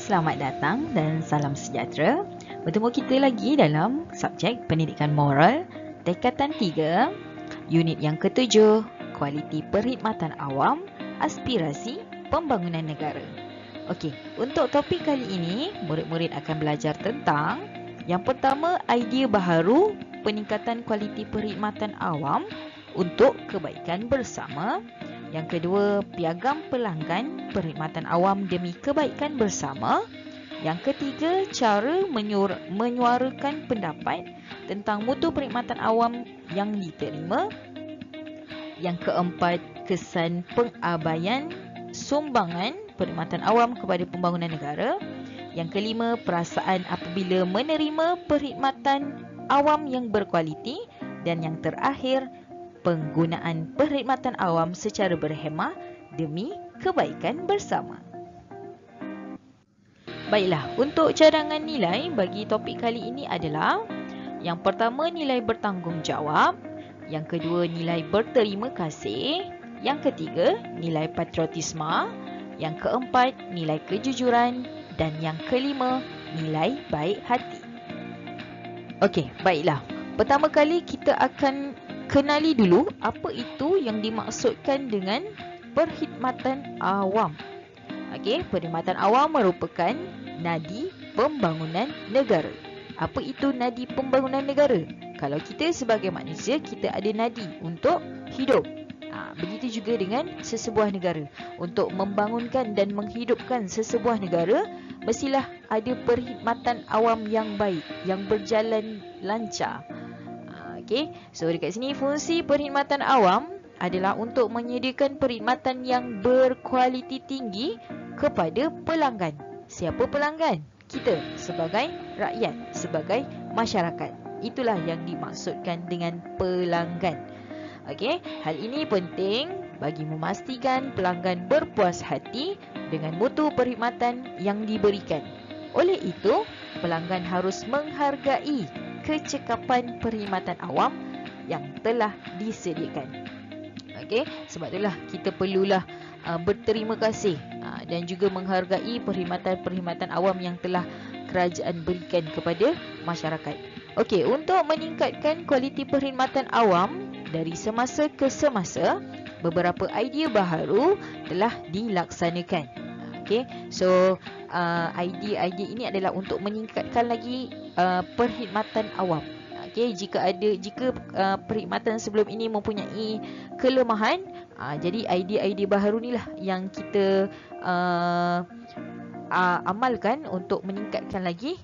Selamat datang dan salam sejahtera. Bertemu kita lagi dalam subjek Pendidikan Moral, Tingkatan 3, unit yang ke-7, Kualiti Perkhidmatan Awam, Aspirasi Pembangunan Negara. Okey, untuk topik kali ini, murid-murid akan belajar tentang yang pertama, idea baharu peningkatan kualiti perkhidmatan awam untuk kebaikan bersama. Yang kedua, piagam pelanggan perkhidmatan awam demi kebaikan bersama. Yang ketiga, cara menyuarakan pendapat tentang mutu perkhidmatan awam yang diterima. Yang keempat, kesan pengabaian sumbangan perkhidmatan awam kepada pembangunan negara. Yang kelima, perasaan apabila menerima perkhidmatan awam yang berkualiti. Dan yang terakhir, penggunaan perkhidmatan awam secara berhemah demi kebaikan bersama. Baiklah, untuk cadangan nilai bagi topik kali ini adalah yang pertama, nilai bertanggungjawab. Yang kedua, nilai berterima kasih. Yang ketiga, nilai patriotisme. Yang keempat, nilai kejujuran. Dan yang kelima, nilai baik hati. Okey, baiklah. Pertama kali kita akan kenali dulu apa itu yang dimaksudkan dengan perkhidmatan awam. Okey, perkhidmatan awam merupakan nadi pembangunan negara. Apa itu nadi pembangunan negara? Kalau kita sebagai manusia, kita ada nadi untuk hidup. Begitu juga dengan sesebuah negara. Untuk membangunkan dan menghidupkan sesebuah negara, mestilah ada perkhidmatan awam yang baik, yang berjalan lancar. Okay. So dekat sini fungsi perkhidmatan awam adalah untuk menyediakan perkhidmatan yang berkualiti tinggi kepada pelanggan. Siapa pelanggan? Kita sebagai rakyat, sebagai masyarakat. Itulah yang dimaksudkan dengan pelanggan. Okey, hal ini penting bagi memastikan pelanggan berpuas hati dengan mutu perkhidmatan yang diberikan. Oleh itu, pelanggan harus menghargai kecekapan perkhidmatan awam yang telah disediakan. Okey, sebab itulah kita perlulah berterima kasih dan juga menghargai perkhidmatan awam yang telah kerajaan berikan kepada masyarakat. Okey, untuk meningkatkan kualiti perkhidmatan awam dari semasa ke semasa, beberapa idea baharu telah dilaksanakan. Okey, so idea-idea ini adalah untuk meningkatkan lagi perkhidmatan awam. Okey, jika perkhidmatan sebelum ini mempunyai kelemahan, jadi idea-idea baharu inilah yang kita amalkan untuk meningkatkan lagi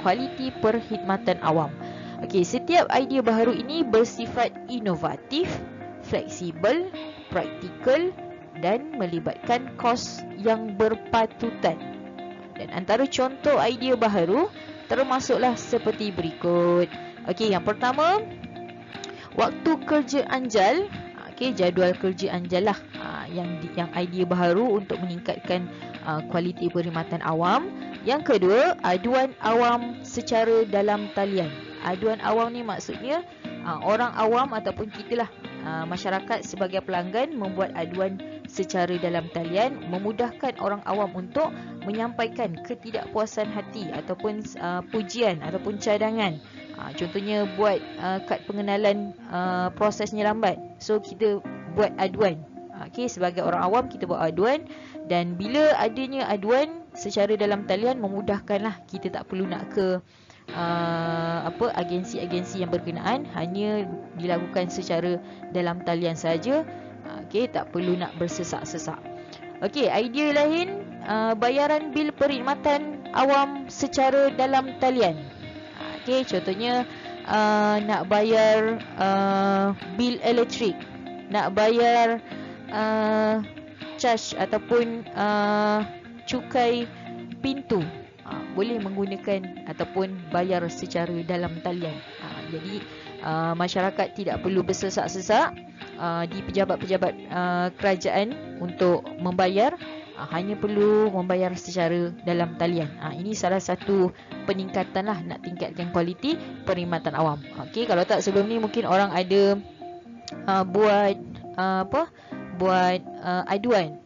kualiti perkhidmatan awam. Okey, setiap idea baharu ini bersifat inovatif, fleksibel, praktikal dan melibatkan kos yang berpatutan. Dan antara contoh idea baharu termasuklah seperti berikut. Okey, yang pertama, waktu kerja anjal. Okey, jadual kerja anjal lah yang idea baharu untuk meningkatkan kualiti perkhidmatan awam. Yang kedua, aduan awam secara dalam talian. Aduan awam ni maksudnya orang awam ataupun kita lah, masyarakat sebagai pelanggan membuat aduan secara dalam talian, memudahkan orang awam untuk menyampaikan ketidakpuasan hati ataupun pujian ataupun cadangan. Contohnya buat kad pengenalan prosesnya lambat, so kita buat aduan. Okey, sebagai orang awam kita buat aduan, dan bila adanya aduan secara dalam talian, memudahkanlah, kita tak perlu nak ke agensi-agensi yang berkenaan, hanya dilakukan secara dalam talian saja. Okey, tak perlu nak bersesak-sesak. Okey, idea lain, bayaran bil perkhidmatan awam secara dalam talian. Okey, contohnya nak bayar bil elektrik, nak bayar charge ataupun cukai pintu, boleh menggunakan ataupun bayar secara dalam talian. Jadi masyarakat tidak perlu bersesak-sesak di pejabat-pejabat kerajaan untuk membayar, hanya perlu membayar secara dalam talian. Ini salah satu peningkatan lah, nak tingkatkan kualiti perkhidmatan awam. Okey, kalau tak sebelum ni mungkin orang ada buat aduan.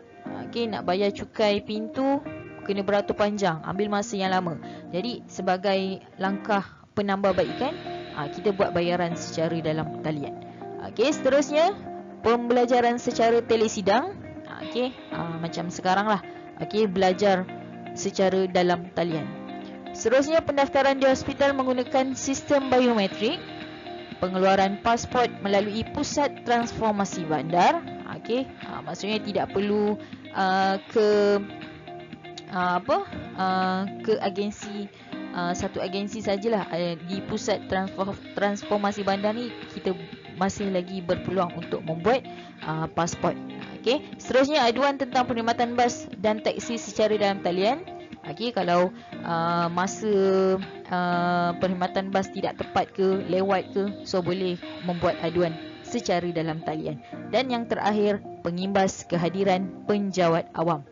Okey, nak bayar cukai pintu kena beratur panjang, ambil masa yang lama. Jadi sebagai langkah penambahbaikan, kita buat bayaran secara dalam talian. Okey, seterusnya pembelajaran secara telesidang. Okey, macam sekarang lah. Okey, belajar secara dalam talian. Seterusnya pendaftaran di hospital menggunakan sistem biometrik, pengeluaran pasport melalui pusat transformasi bandar. Okey, maksudnya tidak perlu ke agensi, satu agensi sajalah. Di pusat transformasi bandar ni kita masih lagi berpeluang untuk membuat pasport. Okey, seterusnya aduan tentang perkhidmatan bas dan taksi secara dalam talian. Okey, kalau masa perkhidmatan bas tidak tepat ke, lewat ke, so boleh membuat aduan secara dalam talian. Dan yang terakhir, pengimbas kehadiran penjawat awam.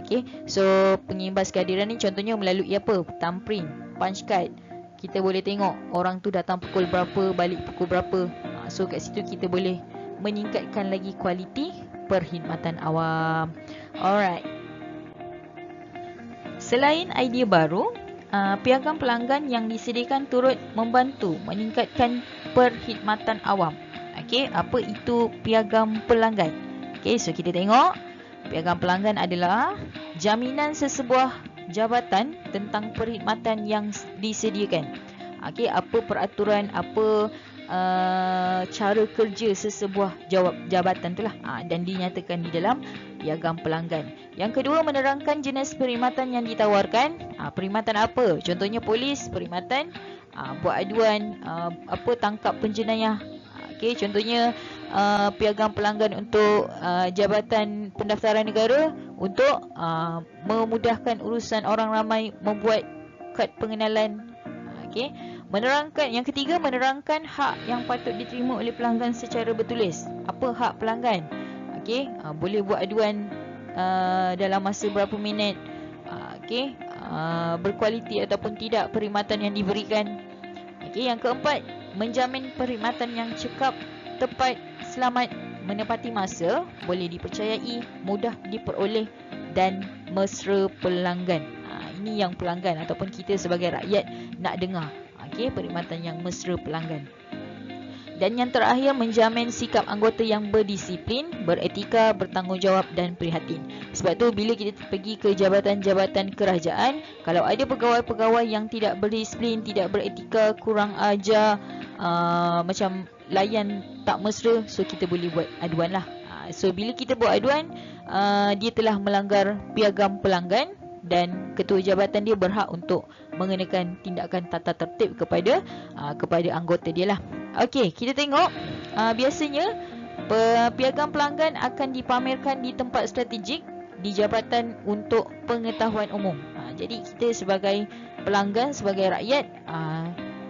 Okey, so pengimbas kehadiran ni contohnya melalui apa? Thumbprint, punch card. Kita boleh tengok orang tu datang pukul berapa, balik pukul berapa. So kat situ kita boleh meningkatkan lagi kualiti perkhidmatan awam. Alright. Selain idea baru, piagam pelanggan yang disediakan turut membantu meningkatkan perkhidmatan awam. Okey, apa itu piagam pelanggan? Okey, so kita tengok. Piagam pelanggan adalah jaminan sesebuah jabatan tentang perkhidmatan yang disediakan. Okey, apa peraturan, apa cara kerja sesebuah jabatan itulah, dan dinyatakan di dalam piagam pelanggan. Yang kedua, menerangkan jenis perkhidmatan yang ditawarkan. Perkhidmatan apa? Contohnya polis, perkhidmatan buat aduan, tangkap penjenayah. Okey, contohnya piagam pelanggan untuk Jabatan Pendaftaran Negara untuk memudahkan urusan orang ramai membuat kad pengenalan. Okey, menerangkan. Yang ketiga, menerangkan hak yang patut diterima oleh pelanggan secara bertulis. Apa hak pelanggan? Okey, boleh buat aduan dalam masa berapa minit. Okey, berkualiti ataupun tidak perkhidmatan yang diberikan. Okey, yang keempat, menjamin perkhidmatan yang cekap, tepat, selamat, menepati masa, boleh dipercayai, mudah diperoleh dan mesra pelanggan. Ini yang pelanggan ataupun kita sebagai rakyat nak dengar. Okey, perkhidmatan yang mesra pelanggan. Dan yang terakhir, menjamin sikap anggota yang berdisiplin, beretika, bertanggungjawab dan prihatin. Sebab tu bila kita pergi ke jabatan-jabatan kerajaan, kalau ada pegawai-pegawai yang tidak berdisiplin, tidak beretika, kurang ajar, macam layan tak mesra, so kita boleh buat aduan lah. So bila kita buat aduan, dia telah melanggar piagam pelanggan dan ketua jabatan dia berhak untuk mengenakan tindakan tata tertib kepada anggota dia lah. Okey, kita tengok biasanya piagam pelanggan akan dipamerkan di tempat strategik di Jabatan untuk Pengetahuan Umum. Jadi kita sebagai pelanggan, sebagai rakyat,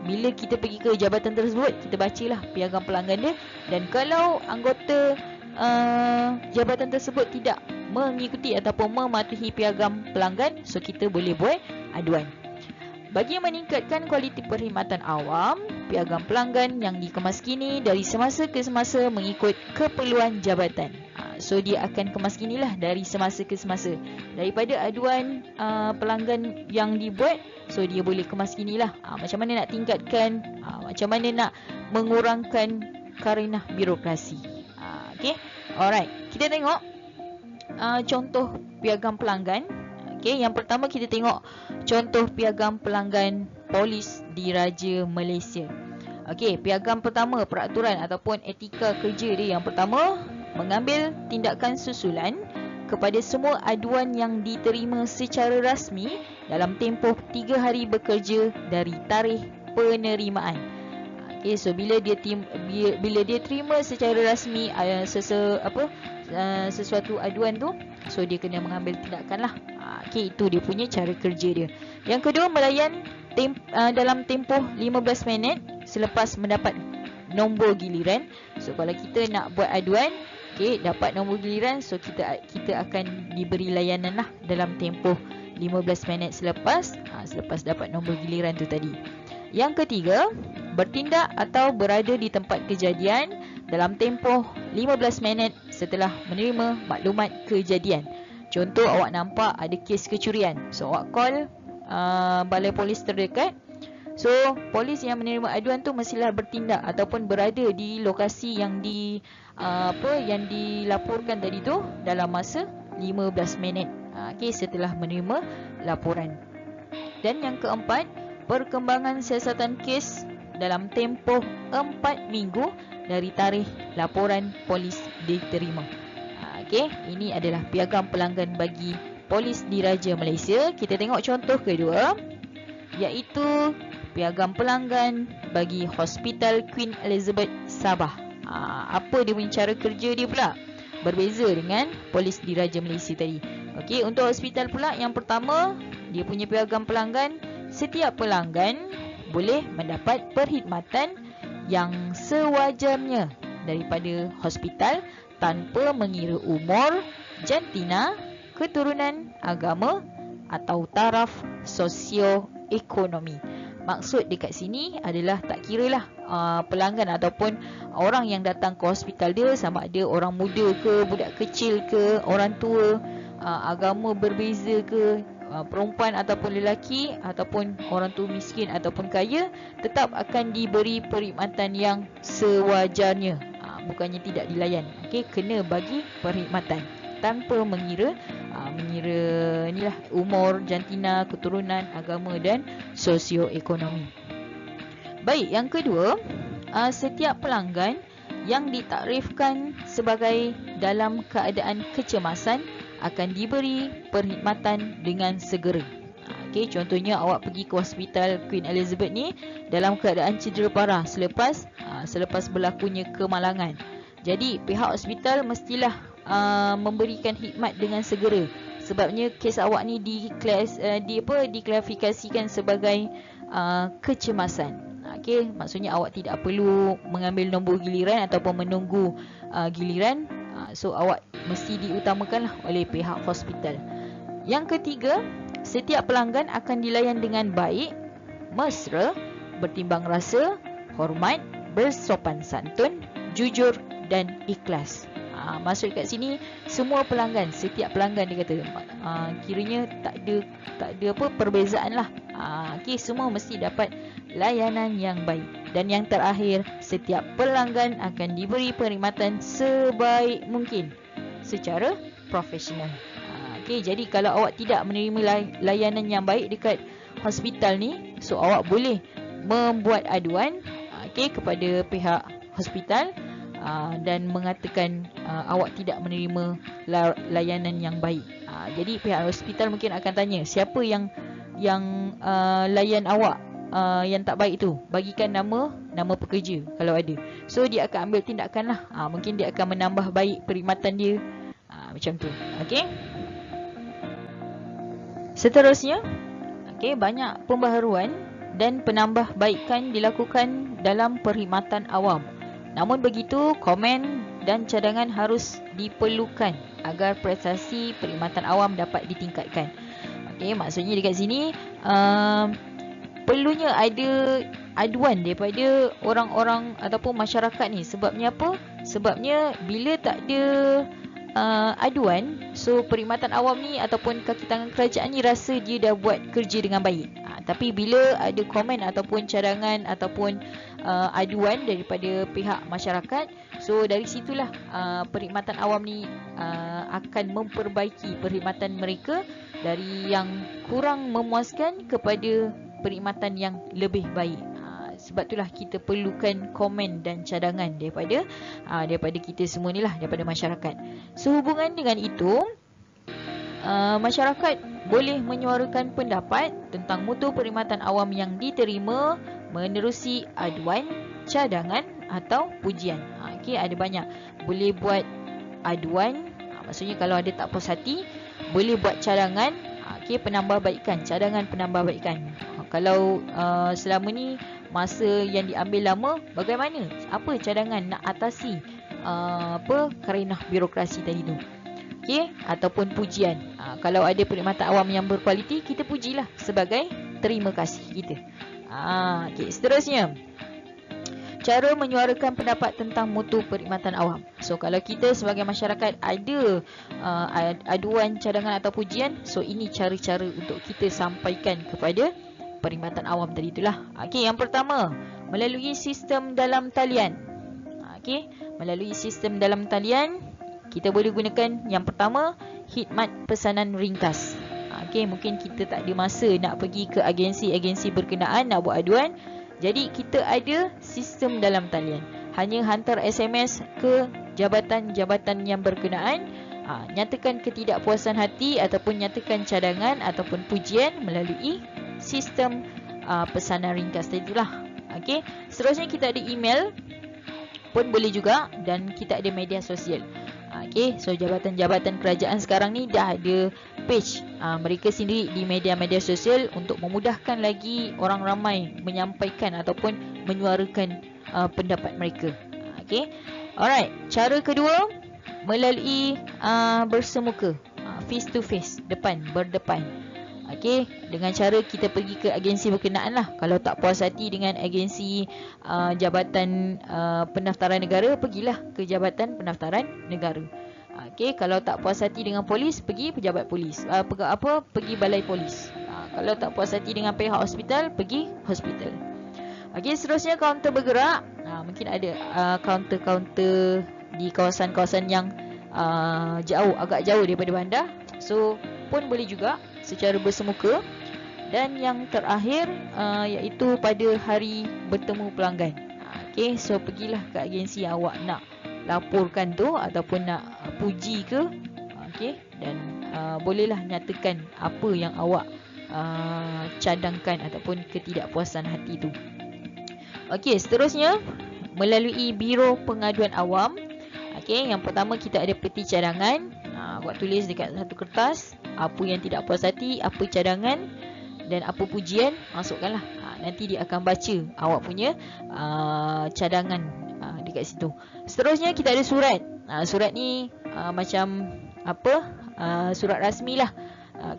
bila kita pergi ke jabatan tersebut, kita bacalah piagam pelanggan dia. Dan kalau anggota jabatan tersebut tidak mengikuti ataupun mematuhi piagam pelanggan, so kita boleh buat aduan. Bagi meningkatkan kualiti perkhidmatan awam, piagam pelanggan yang dikemaskini dari semasa ke semasa mengikut keperluan jabatan. So dia akan kemaskinilah dari semasa ke semasa. Daripada aduan pelanggan yang dibuat, so dia boleh kemaskinilah. Macam mana nak tingkatkan, macam mana nak mengurangkan karenah birokrasi. Okay, alright. Kita tengok contoh piagam pelanggan. Okay, yang pertama kita tengok contoh piagam pelanggan polis di Raja Malaysia. Okey, piagam pertama, peraturan ataupun etika kerja dia yang pertama, mengambil tindakan susulan kepada semua aduan yang diterima secara rasmi dalam tempoh 3 hari bekerja dari tarikh penerimaan. Okey, so bila dia terima secara rasmi sesuatu aduan tu, so dia kena mengambil tindakan lah. Okey, itu dia punya cara kerja dia. Yang kedua, melayan dalam tempoh 15 minit selepas mendapat nombor giliran. So kalau kita nak buat aduan, okey, dapat nombor giliran, so kita akan diberi layanan lah dalam tempoh 15 minit selepas dapat nombor giliran tu tadi. Yang ketiga, bertindak atau berada di tempat kejadian dalam tempoh 15 minit setelah menerima maklumat kejadian. Contoh, awak nampak ada kes kecurian. So awak call balai polis terdekat. So polis yang menerima aduan tu mestilah bertindak ataupun berada di lokasi yang yang dilaporkan tadi tu dalam masa 15 minit setelah menerima laporan. Dan yang keempat, perkembangan siasatan kes dalam tempoh 4 minggu dari tarikh laporan polis diterima. Ini adalah piagam pelanggan bagi polis Diraja Malaysia. Kita tengok contoh kedua, iaitu piagam pelanggan bagi Hospital Queen Elizabeth Sabah. Apa dia punya cara kerja dia pula? Berbeza dengan polis Diraja Malaysia tadi. Untuk hospital pula, yang pertama, dia punya piagam pelanggan, setiap pelanggan boleh mendapat perkhidmatan yang sewajarnya daripada hospital tanpa mengira umur, jantina, keturunan, agama atau taraf sosioekonomi. Maksud dekat sini adalah tak kiralah pelanggan ataupun orang yang datang ke hospital dia, sama ada orang muda ke, budak kecil ke, orang tua, agama berbeza ke, perempuan ataupun lelaki, ataupun orang tua miskin ataupun kaya, tetap akan diberi perkhidmatan yang sewajarnya. Bukannya tidak dilayan. Kena bagi perkhidmatan tanpa mengira inilah umur, jantina, keturunan, agama dan sosioekonomi. Baik, yang kedua, setiap pelanggan yang ditakrifkan sebagai dalam keadaan kecemasan akan diberi perkhidmatan dengan segera. Contohnya awak pergi ke hospital Queen Elizabeth ni dalam keadaan cedera parah selepas berlakunya kemalangan. Jadi pihak hospital mestilah memberikan khidmat dengan segera. Sebabnya kes awak ni diklarifikasikan sebagai kecemasan. Maksudnya awak tidak perlu mengambil nombor giliran ataupun menunggu giliran. So awak mesti diutamakanlah oleh pihak hospital. Yang ketiga, setiap pelanggan akan dilayan dengan baik, mesra, bertimbang rasa, hormat, bersopan santun, jujur dan ikhlas. Maksud kat sini, semua pelanggan, setiap pelanggan dia kata, kiranya tak ada perbezaan lah. Semua mesti dapat layanan yang baik. Dan yang terakhir, setiap pelanggan akan diberi perkhidmatan sebaik mungkin secara profesional. Jadi kalau awak tidak menerima layanan yang baik dekat hospital ni, so awak boleh membuat aduan kepada pihak hospital dan mengatakan awak tidak menerima layanan yang baik. Jadi pihak hospital mungkin akan tanya, siapa yang layan awak yang tak baik tu, bagikan nama pekerja kalau ada. So dia akan ambil tindakan lah. Mungkin dia akan menambah baik perkhidmatan dia, macam tu. Seterusnya, banyak pembaharuan dan penambahbaikan dilakukan dalam perkhidmatan awam. Namun begitu, komen dan cadangan harus diperlukan agar prestasi perkhidmatan awam dapat ditingkatkan. Maksudnya dekat sini perlunya ada aduan daripada orang-orang ataupun masyarakat ni. Sebabnya apa? Sebabnya bila tak ada aduan, so perkhidmatan awam ni ataupun kaki tangan kerajaan ni rasa dia dah buat kerja dengan baik. Tapi bila ada komen ataupun cadangan ataupun aduan daripada pihak masyarakat, so dari situlah perkhidmatan awam ni akan memperbaiki perkhidmatan mereka dari yang kurang memuaskan kepada perkhidmatan yang lebih baik. Sebab itulah kita perlukan komen dan cadangan daripada kita semua ni lah, daripada masyarakat. Sehubungan dengan itu, masyarakat boleh menyuarakan pendapat tentang mutu perkhidmatan awam yang diterima menerusi aduan, cadangan atau pujian. Ada banyak. Boleh buat aduan, maksudnya kalau ada tak puas hati, boleh buat cadangan, penambahbaikan, cadangan penambahbaikan. Kalau selama ni masa yang diambil lama, bagaimana? Apa cadangan nak atasi karenah birokrasi tadi tu? Ataupun pujian. Kalau ada perkhidmatan awam yang berkualiti, kita pujilah sebagai terima kasih kita. Seterusnya, cara menyuarakan pendapat tentang mutu perkhidmatan awam. So kalau kita sebagai masyarakat ada aduan, cadangan atau pujian, so ini cara-cara untuk kita sampaikan kepada perkhidmatan awam tadi itulah. Okey, yang pertama, melalui sistem dalam talian. Okey, melalui sistem dalam talian kita boleh gunakan yang pertama, khidmat pesanan ringkas. Okey, mungkin kita tak ada masa nak pergi ke agensi-agensi berkenaan nak buat aduan. Jadi kita ada sistem dalam talian. Hanya hantar SMS ke jabatan-jabatan yang berkenaan, nyatakan ketidakpuasan hati ataupun nyatakan cadangan ataupun pujian melalui sistem pesanan ringkas tadi itulah. Okey, seterusnya kita ada email pun boleh juga, dan kita ada media sosial. Okey, so jabatan-jabatan kerajaan sekarang ni dah ada page mereka sendiri di media-media sosial untuk memudahkan lagi orang ramai menyampaikan ataupun menyuarakan pendapat mereka. Okey, alright. Cara kedua, melalui bersemuka, face to face, berdepan. Okey, dengan cara kita pergi ke agensi berkenaan lah. Kalau tak puas hati dengan agensi Jabatan Pendaftaran Negara, pergilah ke Jabatan Pendaftaran Negara. Okey, kalau tak puas hati dengan polis, pergi pejabat polis. Pergi balai polis. Kalau tak puas hati dengan pihak hospital, pergi hospital. Okey, seterusnya kaunter bergerak. Mungkin ada kaunter-kaunter di kawasan-kawasan yang agak jauh daripada bandar. So pun boleh juga secara bersemuka. Dan yang terakhir iaitu pada hari bertemu pelanggan. Okey, so pergilah ke agensi yang awak nak laporkan tu ataupun nak puji ke. Okey, dan bolehlah nyatakan apa yang awak cadangkan ataupun ketidakpuasan hati tu. Okey, seterusnya melalui Biro Pengaduan Awam. Okey, yang pertama kita ada peti cadangan. Awak tulis dekat satu kertas apa yang tidak puas hati, apa cadangan dan apa pujian, masukkanlah. Nanti dia akan baca awak punya cadangan dekat situ. Seterusnya kita ada surat. Surat ni macam surat rasmi lah.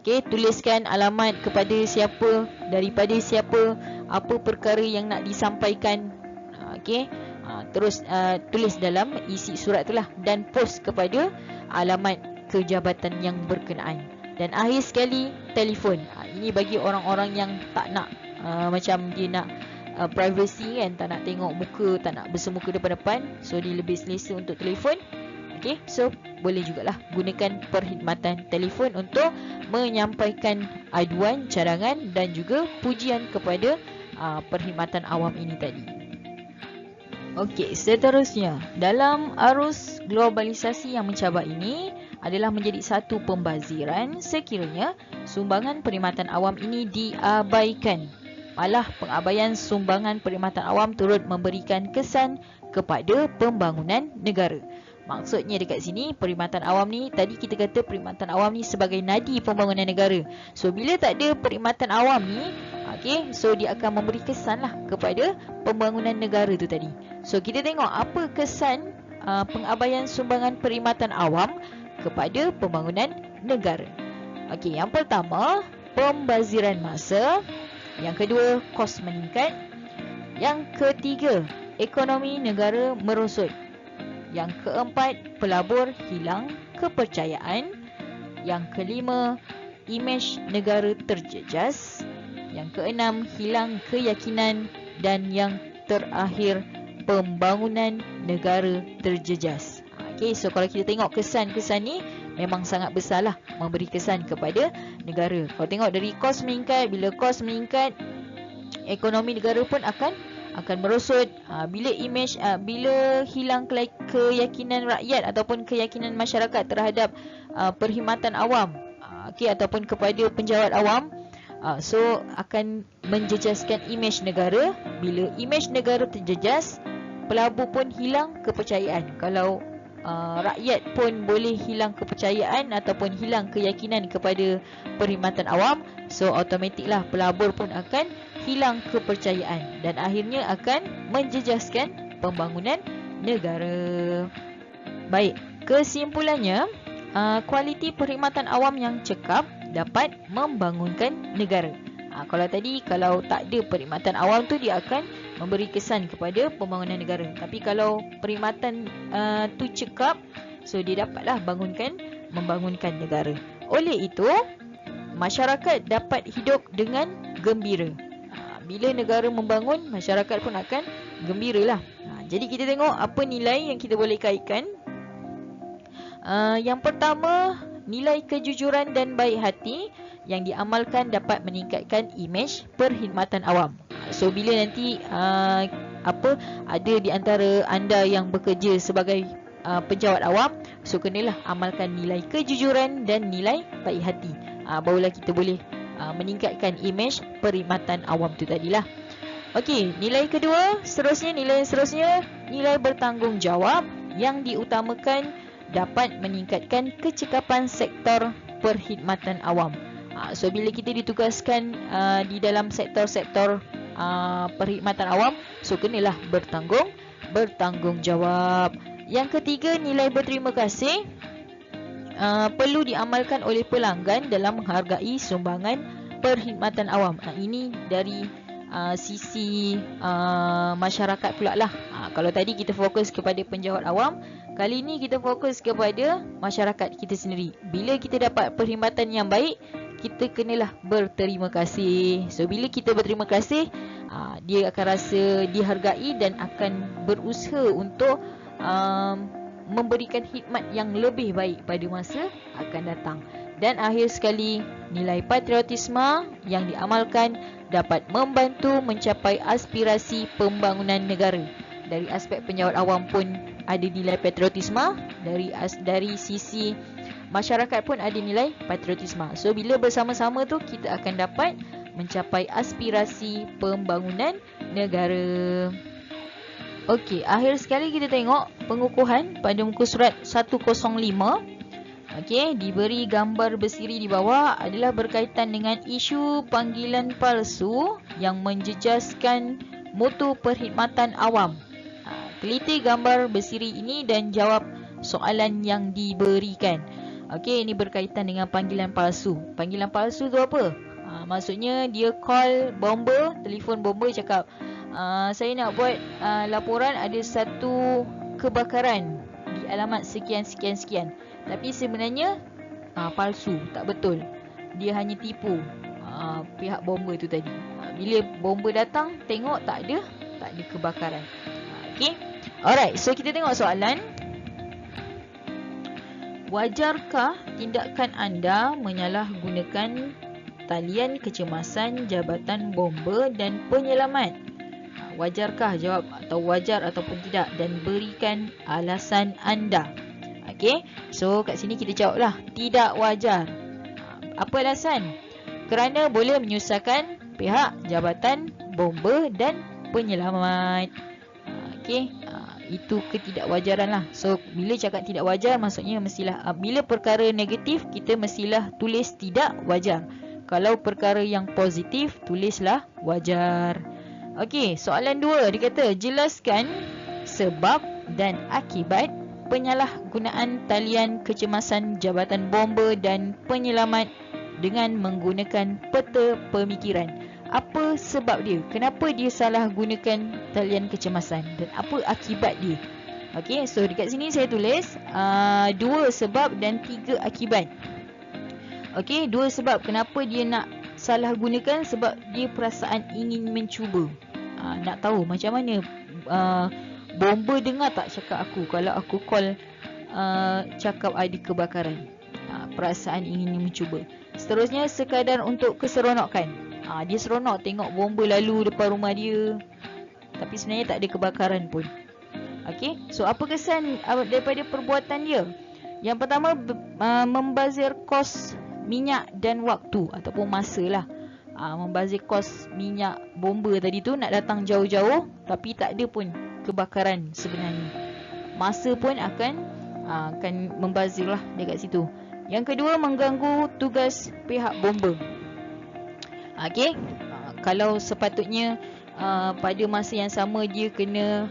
Okey, tuliskan alamat kepada siapa, daripada siapa, apa perkara yang nak disampaikan. Okey, terus tulis dalam isi surat itulah dan post kepada alamat ke jabatan yang berkenaan. Dan akhir sekali, telefon. Ini bagi orang-orang yang tak nak macam dia nak privacy kan, tak nak tengok muka, tak nak bersemuka depan-depan, so dia lebih selesa untuk telefon. Okey, so boleh jugalah gunakan perkhidmatan telefon untuk menyampaikan aduan, cadangan dan juga pujian kepada perkhidmatan awam ini tadi. Okey, seterusnya, dalam arus globalisasi yang mencabar ini adalah menjadi satu pembaziran sekiranya sumbangan perkhidmatan awam ini diabaikan. Malah pengabaian sumbangan perkhidmatan awam turut memberikan kesan kepada pembangunan negara. Maksudnya dekat sini, perkhidmatan awam ni, tadi kita kata perkhidmatan awam ni sebagai nadi pembangunan negara. So bila tak ada perkhidmatan awam ni, okey, so dia akan memberi kesan lah kepada pembangunan negara tu tadi. So kita tengok apa kesan pengabaian sumbangan perkhidmatan awam kepada pembangunan negara. Okey, yang pertama, pembaziran masa. Yang kedua, kos meningkat. Yang ketiga, ekonomi negara merosot. Yang keempat, pelabur hilang kepercayaan. Yang kelima, imej negara terjejas. Yang keenam, hilang keyakinan. Dan yang terakhir, pembangunan negara terjejas. Okay, so kalau kita tengok kesan-kesan ni memang sangat besar lah, memberi kesan kepada negara. Kalau tengok dari kos meningkat, bila kos meningkat, ekonomi negara pun akan merosot. Bila imej, bila hilang keyakinan rakyat ataupun keyakinan masyarakat terhadap perkhidmatan awam, okey, ataupun kepada penjawat awam, so akan menjejaskan imej negara. Bila imej negara terjejas, pelabur pun hilang kepercayaan. Kalau rakyat pun boleh hilang kepercayaan ataupun hilang keyakinan kepada perkhidmatan awam, so automatiklah pelabur pun akan hilang kepercayaan dan akhirnya akan menjejaskan pembangunan negara. Baik, kesimpulannya, kualiti perkhidmatan awam yang cekap dapat membangunkan negara. Kalau tadi, kalau tak ada perkhidmatan awam tu, dia akan memberi kesan kepada pembangunan negara. Tapi kalau perkhidmatan tu cekap, so dia dapatlah membangunkan negara. Oleh itu, masyarakat dapat hidup dengan gembira. Bila negara membangun, masyarakat pun akan gembira lah. Jadi kita tengok apa nilai yang kita boleh kaitkan. Yang pertama, nilai kejujuran dan baik hati yang diamalkan dapat meningkatkan imej perkhidmatan awam. So bila nanti ada di antara anda yang bekerja sebagai pejabat awam, so kenalah amalkan nilai kejujuran dan nilai baik hati. Barulah kita boleh meningkatkan imej perkhidmatan awam tu tadilah. Okey, nilai kedua, nilai bertanggungjawab yang diutamakan dapat meningkatkan kecekapan sektor perkhidmatan awam. So bila kita ditugaskan di dalam sektor-sektor perkhidmatan awam, so kenalah bertanggungjawab. Yang ketiga, nilai berterima kasih perlu diamalkan oleh pelanggan dalam menghargai sumbangan perkhidmatan awam. Ini dari sisi masyarakat pula lah. Kalau tadi kita fokus kepada penjawat awam, kali ni kita fokus kepada masyarakat kita sendiri. Bila kita dapat perkhidmatan yang baik, kita kenalah berterima kasih. So bila kita berterima kasih, dia akan rasa dihargai dan akan berusaha untuk memberikan khidmat yang lebih baik pada masa akan datang. Dan akhir sekali, nilai patriotisme yang diamalkan dapat membantu mencapai aspirasi pembangunan negara. Dari aspek penjawat awam pun ada nilai patriotisme, dari sisi masyarakat pun ada nilai patriotisme. So bila bersama-sama tu, kita akan dapat mencapai aspirasi pembangunan negara. Okey, akhir sekali kita tengok pengukuhan pada muka surat 105. Okey, diberi gambar bersiri di bawah adalah berkaitan dengan isu panggilan palsu yang menjejaskan mutu perkhidmatan awam. Teliti gambar bersiri ini dan jawab soalan yang diberikan. Okey, ini berkaitan dengan panggilan palsu. Panggilan palsu tu apa? Maksudnya dia call bomba, telefon bomba cakap, saya nak buat laporan ada satu kebakaran di alamat sekian. Tapi sebenarnya palsu, tak betul. Dia hanya tipu pihak bomba tu tadi. Bila bomba datang, tengok tak ada kebakaran. Okey. Alright, so kita tengok soalan. Wajarkah tindakan anda menyalahgunakan talian kecemasan Jabatan Bomba dan Penyelamat? Wajarkah? Jawab atau wajar ataupun tidak, dan berikan alasan anda. Okey, so kat sini kita jawablah tidak wajar. Apa alasan? Kerana boleh menyusahkan pihak Jabatan Bomba dan Penyelamat. Okey, itu ketidakwajaran lah. So bila cakap tidak wajar, maksudnya mestilah bila perkara negatif, kita mestilah tulis tidak wajar. Kalau perkara yang positif, tulislah wajar. Okey, soalan 2, dia kata jelaskan sebab dan akibat penyalahgunaan talian kecemasan Jabatan Bomba dan Penyelamat dengan menggunakan peta pemikiran. Apa sebab dia? Kenapa dia salah gunakan talian kecemasan dan apa akibat dia? Okey, so dekat sini saya tulis 2 sebab dan 3 akibat. Okey, 2 sebab kenapa dia nak salah gunakan, sebab dia perasaan ingin mencuba. Nak tahu macam mana bomba dengar tak cakap aku kalau aku call cakap ada kebakaran. Perasaan ingin mencuba. Seterusnya, sekadar untuk keseronokan. Dia seronok tengok bomba lalu depan rumah dia, tapi sebenarnya tak ada kebakaran pun. Okey, so apa kesan daripada perbuatan dia? Yang pertama, membazir kos minyak dan waktu ataupun masa lah. Membazir kos minyak bomba tadi tu, nak datang jauh-jauh tapi tak ada pun kebakaran sebenarnya. Masa pun akan membazir lah dekat situ. Yang kedua, mengganggu tugas pihak bomba. Okey, kalau sepatutnya pada masa yang sama dia kena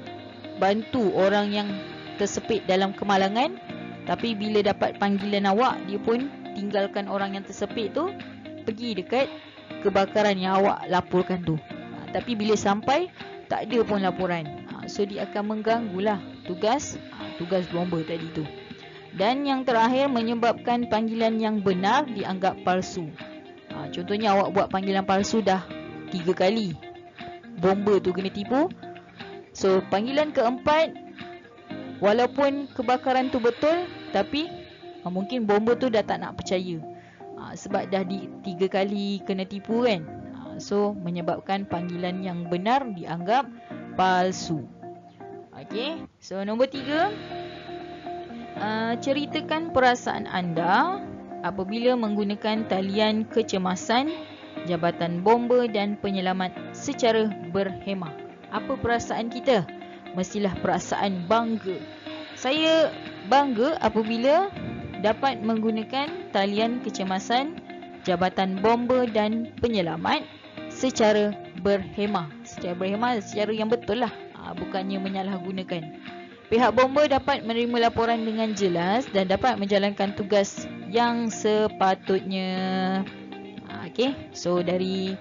bantu orang yang tersepit dalam kemalangan, tapi bila dapat panggilan awak, dia pun tinggalkan orang yang tersepit tu, pergi dekat kebakaran yang awak laporkan tu. Tapi bila sampai, tak ada pun laporan. So dia akan mengganggulah tugas bomba tadi tu. Dan yang terakhir, menyebabkan panggilan yang benar dianggap palsu. Contohnya awak buat panggilan palsu dah 3 kali, bomba tu kena tipu. So panggilan keempat, walaupun kebakaran tu betul, tapi mungkin bomba tu dah tak nak percaya, sebab dah 3 kali kena tipu kan. So menyebabkan panggilan yang benar dianggap palsu. Okey, so nombor 3, ceritakan perasaan anda apabila menggunakan talian kecemasan, jabatan bomba dan penyelamat secara berhemah. Apa perasaan kita? Mestilah perasaan bangga. Saya bangga apabila dapat menggunakan talian kecemasan, jabatan bomba dan penyelamat secara berhemah. Secara berhemah, secara yang betul lah, bukannya menyalahgunakan. Pihak bomba dapat menerima laporan dengan jelas dan dapat menjalankan tugas yang sepatutnya. Okey, so dari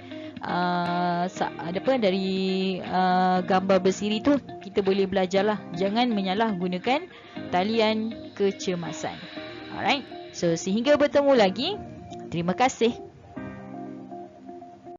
gambar bersiri tu kita boleh belajarlah jangan menyalahgunakan talian kecemasan. Alright, so sehingga bertemu lagi, terima kasih.